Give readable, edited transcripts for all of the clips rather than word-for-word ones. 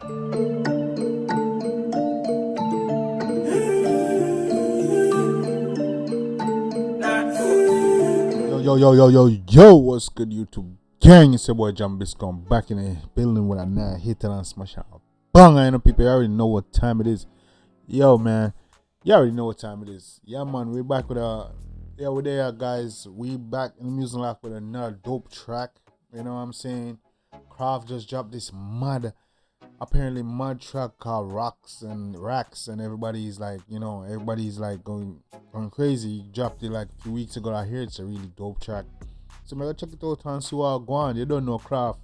Yo, what's good, YouTube gang? It's your boy Jambisco. I'm back in the building with a 9 hit and smash out. Bang! I know people already know what time it is. Yo, man, you already know what time it is. Yeah, man, we're back with we're there, guys. We back in the music lock with another dope track. You know what I'm saying? Kraff just dropped this apparently mud track called Rocks and Racks, and everybody's like, going crazy. He dropped it like a few weeks ago. I hear it's a really dope track, so I'm gonna check it out and see what go on. You don't know Kraff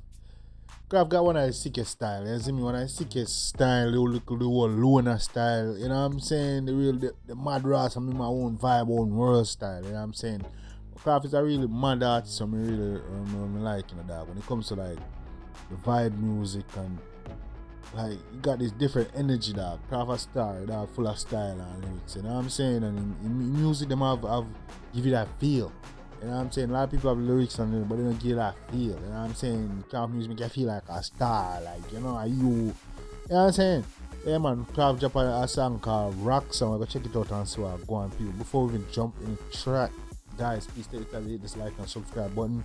got one of the sickest style. You see me? One of the sickest style, the whole loner style. You know what I'm saying? The mad rass. I'm in my own vibe, own world style. You know what I'm saying? Kraff is a really mad artist, so I really like, that. When it comes to like the vibe music and like, you got this different energy, dog. Kraff a star, dog, full of style and lyrics. You know what I'm saying? And in music, them have give you that feel. You know what I'm saying? A lot of people have lyrics on it, but they don't give that feel. You know what I'm saying? Kraff music make you feel like a star, like, you know what I'm saying? Yeah, man, Kraff dropped a song called Rock Song. I'm gonna check it out and see what go on, people. Before we even jump in the track, guys, please hit this like and subscribe button.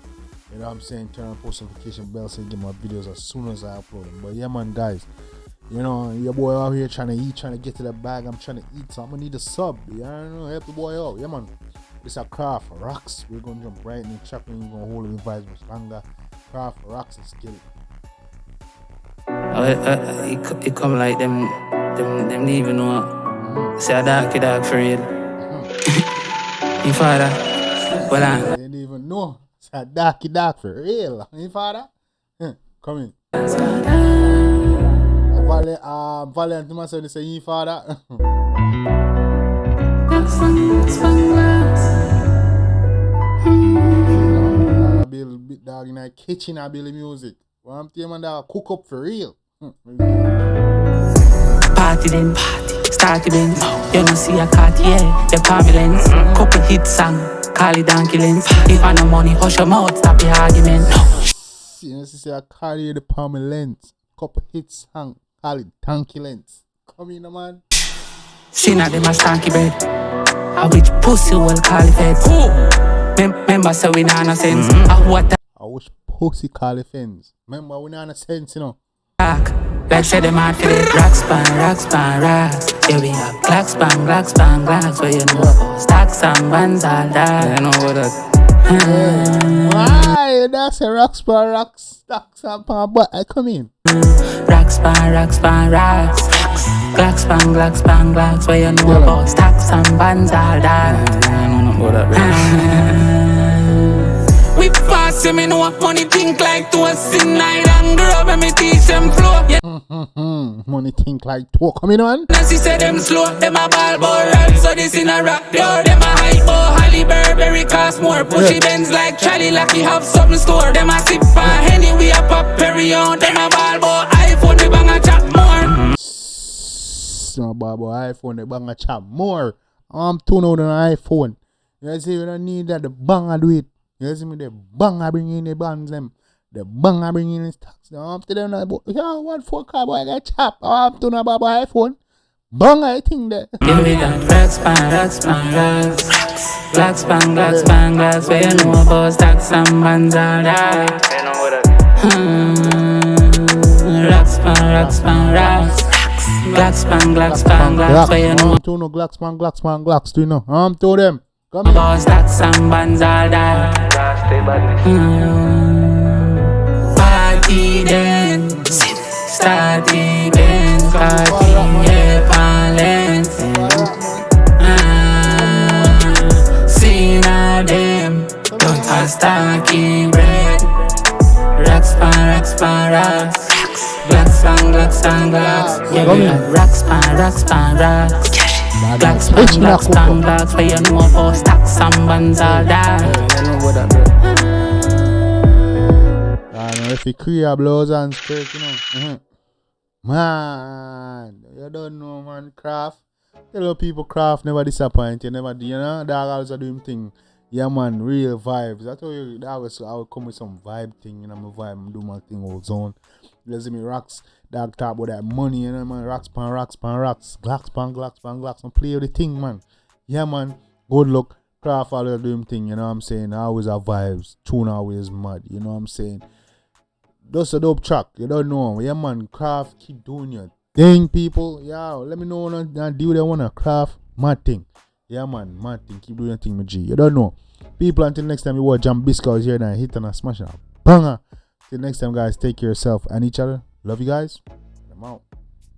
You know what I'm saying? Turn on post notification bell so you get my videos as soon as I upload them. But yeah, man, guys, you know, your boy out here trying to eat, trying to get to the bag. I'm trying to eat, so I'm gonna need a sub. You know, help the boy out. Yeah, man. It's a Kraff Rocks. We're gonna jump right in the track and we're gonna hold the vibes much longer. Kraff Rocks and skill it. It come like them don't even know. Say a dark for real. Your father, well on. They didn't even know. It's a dark for real. Your father? Come in. Valiant to myself, they say your father. I build bit dog in the kitchen, I build music. Well, I'm telling you, man, cook up for real. Party then, start then. You don't see a Cartier, the Pavilions. Couple hit song, call it donkey lens. If I no money, hush your mouth, stop the argument. You know, see a Cartier, the Pavilions. Couple hit song, call it donkey lens. Come in, man. She not them a stanky bed. I wish pussy will call it feds. Remember, so we not no sense. I wish pussy call it feds. Remember, we not no sense, you know. Like say them out for the rocks. Yeah, we have glocks, glocks. Where you know about stacks and bands all that. You know what that. Why? That's a rocks, stacks and pan, but I come in. Rocks. Glocks. Where you know about stacks and bands all that. I don't know about that. We fast, see me know money think like toast in night and grub and me teach them flow. Yeah. Money think like talk, come in, man. Nancy said them slow, them a ball ball, so this in a rock door. Them a hype ball, Holly Burberry cost more. Pushy Benz like Charlie Lucky have something store. Them a sip for Henny, we a pop Perry on. Them a ball ball, iPhone, they bang a chat more. No ball ball, iPhone, they bang a chat more. I'm tuned out on an iPhone. You see, we don't need that, the bang a do it. You see me, the bang I bring in the bands them. The bang I bring in the stocks. I'm telling them about, yeah, what for car boy I got chop. I'm talking about iPhone. Bang I think that. Yeah, we got rocks. Glocks. Where you know about stacks and bands all that. You know what Rocks. Glocks. Where you know. I'm to know Glocks. Do you know? I'm to them. Come about stacks and bands all that. Party then, start events, Cartier Palens. Seen all them, don't have stocking bread. Rocks. Glocks. Yeah, we have rocks. Glocks, where you know about stacks and bands all that. You know what I know if you create blouse and skirt, you know. Man, you don't know, man, Kraff. Tell people Kraff never disappoint. You never do, you know. Dog always do him thing. Yeah, man, real vibes. I told you that I would come with some vibe thing, you know, my vibe, I'm doing my thing all zone. You see me rocks, dog talk about that money, you know, man, rocks, glocks, glocks, and play with the thing, man. Yeah, man, good luck. Kraff always do him thing, you know what I'm saying? I always have vibes. Tune always mad, you know what I'm saying? That's a dope track, you don't know. Yeah, man, Kraff, keep doing your thing, people. Yeah, let me know when I do that one, Kraff, mad thing. Yeah, man, mad thing. Keep doing your thing, my G. You don't know. People, until next time you watch Jambisco is here and I hit and I smash and I banger. Till next time, guys, take care of yourself and each other. Love you guys. I'm out.